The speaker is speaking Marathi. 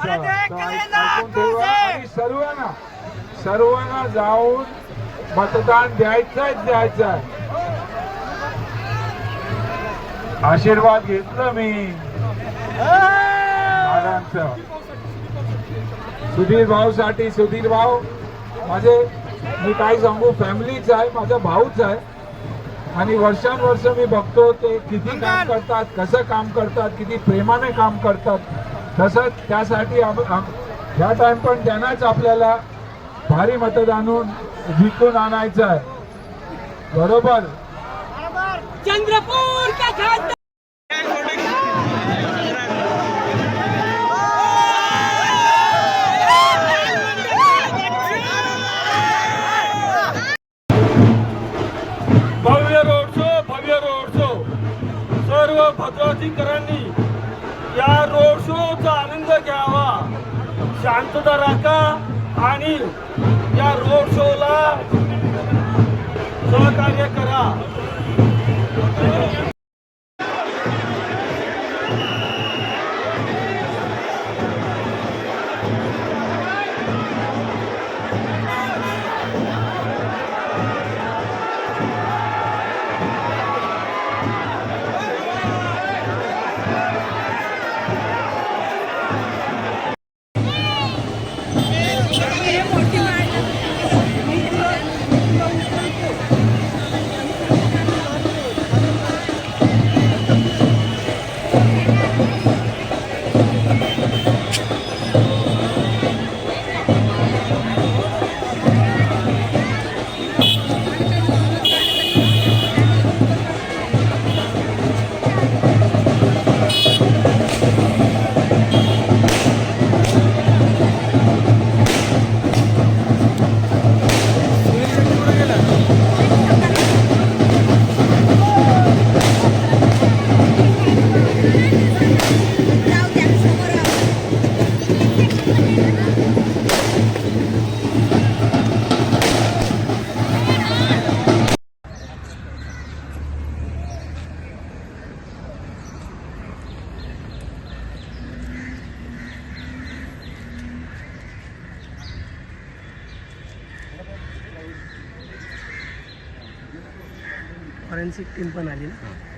ऐकून ठेवा आणि सर्वांना जाऊन मतदान द्यायचंय. आशीर्वाद घेतलं मी दादांचं. सुधीर भाऊ साठी, सुधीर भाऊ माझे, मी काय सांगू, फॅमिलीच आहे, माझा भाऊच आहे आणि वर्षानुवर्ष मी बघतो ते किती काम करतात, कसं काम करतात, किती प्रेमाने काम करतात. तसंच त्यासाठी ह्या टाइम पण त्यांनाच आपल्याला भारी मतदानून जिंकून आणायचं आहे. बरोबर. चंद्रपूर का खासदार भव्य रोड शो सर्व भद्रावतीकरांनी या रोड शोचा आनंद घ्यावा, शांतता राखा आणि या रोड शोला सहकार्य करा. फॉरेन्सिक टीम पण आली ना.